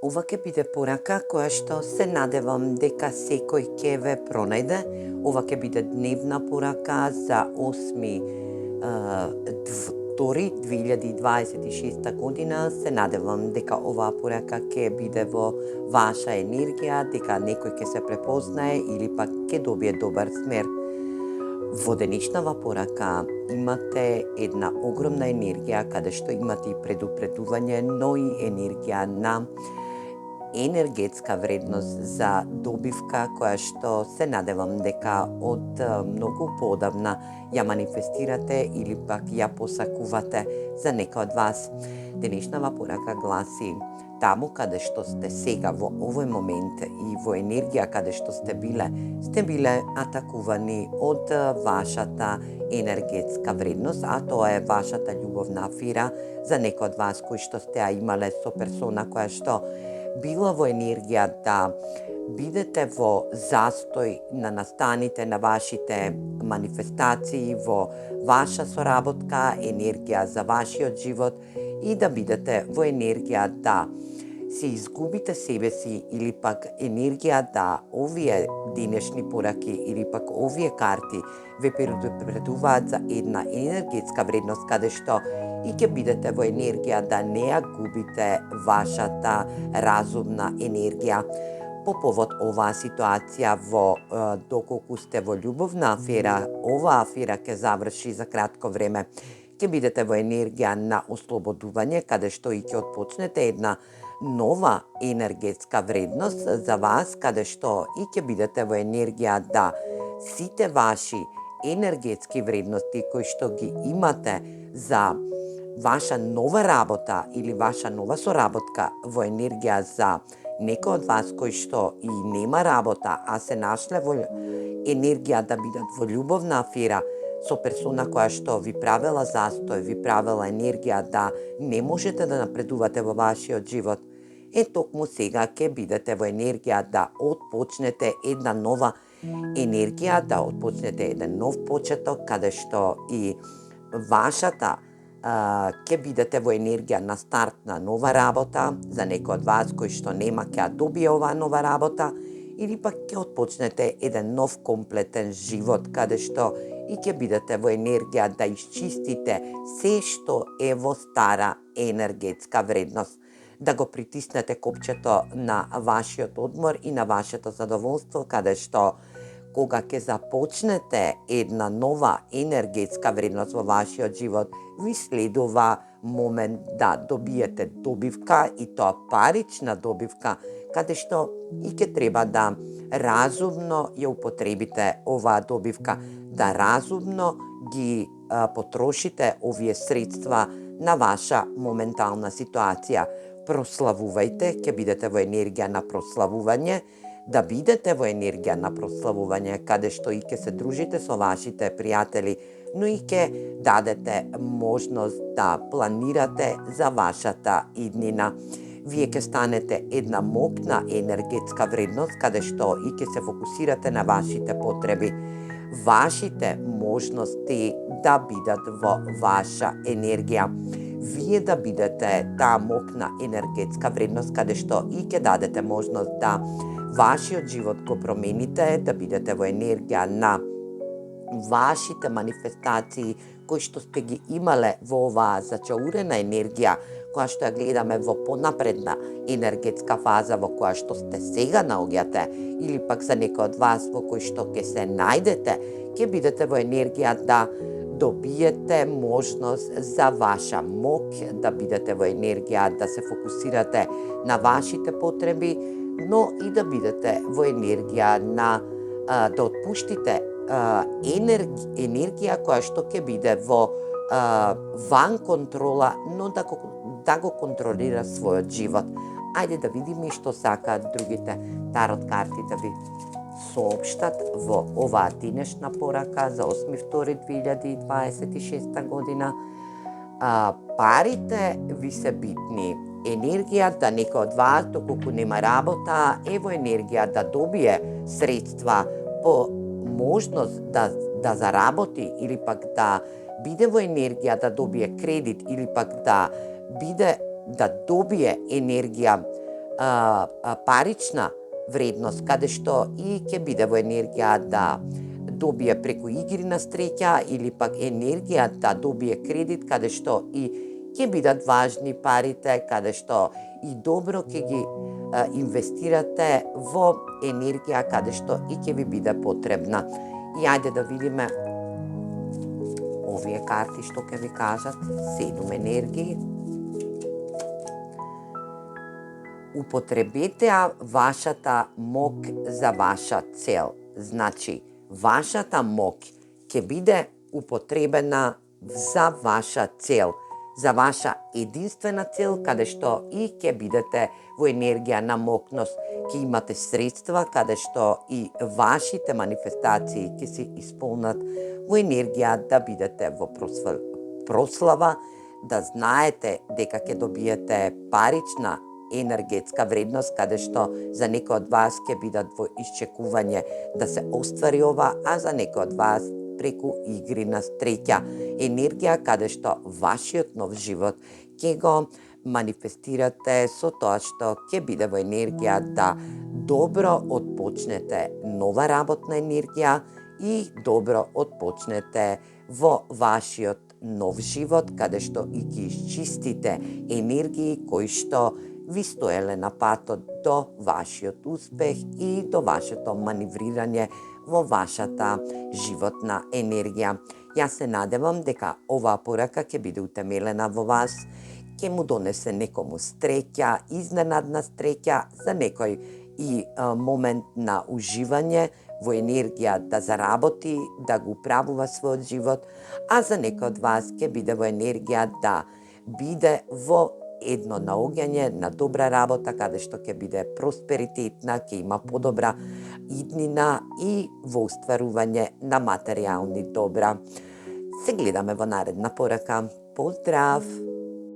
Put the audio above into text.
Ова ќе биде порака која што се надевам дека секој ќе ве пронајде. Ова ќе биде дневна порака за 8.2.2026 година. Се надевам дека оваа порака ќе биде во ваша енергија, дека некој ќе се препознае или пак ќе добие добар смер. Во денешнава порака имате една огромна енергија каде што имате и предупредување, но и енергија на енергетска вредност за добивка која што се надевам дека од многу поодамна ја манифестирате или пак ја посакувате за некој од вас. Денешнава порака гласи: таму каде што сте сега во овој момент и во енергија каде што сте биле атакувани од вашата енергетска вредност, а тоа е вашата љубовна афера за некој од вас кои што сте имале со персона која што била во енергија да бидете во застој на настаните на вашите манифестации, во ваша соработка, енергија за вашиот живот и да бидете во енергија да се изгубите себе си или пак енергија да овие денешни пораки или пак овие карти ве предупредуваат за една енергетска вредност каде што и ќе бидете во енергија да не ја губите вашата разумна енергија. По повод оваа ситуација доколку сте во љубовна афера, оваа афера ќе заврши за кратко време. Ќе бидете во енергија на ослободување, каде што и ќе отпочнете една нова енергетска вредност за вас, каде што и ќе бидете во енергија да сите ваши енергетски вредности кои што ги имате за ваша нова работа или ваша нова соработка во енергија за некој од вас кој што и нема работа, а се нашле во енергија да бидат во љубовна афера со персона која што ви правела застој, ви правела енергија да не можете да напредувате во вашиот живот. Токму сега ќе бидете во енергија да отпочнете една нова енергија, да отпочнете еден нов почеток, каде што и вашата ќе бидете во енергија на старт на нова работа, за некој од вас кој што нема ќе добие оваа нова работа, или пак ќе отпочнете еден нов комплетен живот, каде што и ќе бидете во енергија да исчистите се што е во стара енергетска вредност, да го притиснете копчето на вашиот одмор и на вашето задоволство, каде што кога ќе започнете една нова енергетска вредност во вашиот живот, ви следува момент да добиете добивка и тоа парична добивка, каде што и ќе треба да разумно ја употребите оваа добивка, да разумно ги потрошите овие средства на ваша моментална ситуација. Прославувајте, ќе бидете во енергија на прославување, да бидете во енергија на прославување, каде што и ќе се дружите со вашите пријатели, но и ќе дадете можност да планирате за вашата иднина. Вие ќе станете една моќна енергетска вредност, каде што и ќе се фокусирате на вашите потреби, вашите можности да бидат во ваша енергија. Вие да бидете таа моќна енергетска вредност, каде што и ќе дадете можност да вашиот живот го промените, да бидете во енергија на вашите манифестации кои што сте ги имале во оваа зачаурена енергија, која што ја гледаме во понапредна енергетска фаза во која што сте сега наоѓате, или пак за некој од вас во кој што ќе се најдете, ќе бидете во енергија да добиете можност за ваша моќ, да бидете во енергија да се фокусирате на вашите потреби, но и да бидете во енергија на да отпуштите енергија која што ќе биде во ван контрола, но да го контролира својот живот. Ајде да видиме што сакаат другите тарот карти да ви соопштат во оваа денешна порака за 8.2.2026 година. Парите ви се битни. Енергија да некој од вас, доколку нема работа, е во енергија да добие средства по можност да заработи или пак да биде во енергија да добие кредит или пак да добие енергија парична вредност, каде што и ќе биде во енергија да добие преку игри на среќа или пак енергија да добие кредит, каде што и ќе бидат важни парите, каде што и добро ќе ги инвестирате во енергија каде што и ќе ви биде потребна. И ајде да видиме овие карти што ќе ви кажат. 7 енергии. Употребете вашата мок за ваша цел. Значи, вашата мок ќе биде употребена за ваша цел, за ваша единствена цел, каде што и ќе бидете во енергија на мокност, ќе имате средства, каде што и вашите манифестации ќе се исполнат во енергија да бидете во прослава, да знаете дека ќе добиете парична енергетска вредност, каде што за некој од вас ќе бидат во исчекување да се оствари ова, а за некој од вас преку игри на среќа. Енергија каде што вашиот нов живот ќе го манифестирате со тоа што ќе биде во енергија да добро отпочнете нова работна енергија и добро отпочнете во вашиот нов живот, каде што и ги исчистите енергии кои што ви стоеле на патот до вашиот успех и до вашето маневрирање во вашата животна енергија. Јас се надевам дека оваа порака ќе биде утемелена во вас, ќе му донесе некому среќа, изненадна среќа, за некој и момент на уживање во енергија да заработи, да го управува својот живот, а за некој од вас ќе биде во енергија да биде во едно наоѓање на добра работа, каде што ќе биде просперитетна, ќе има подобра иднина и во устварување на материјални добра. Се гледаме во наредна порака. Поздрав!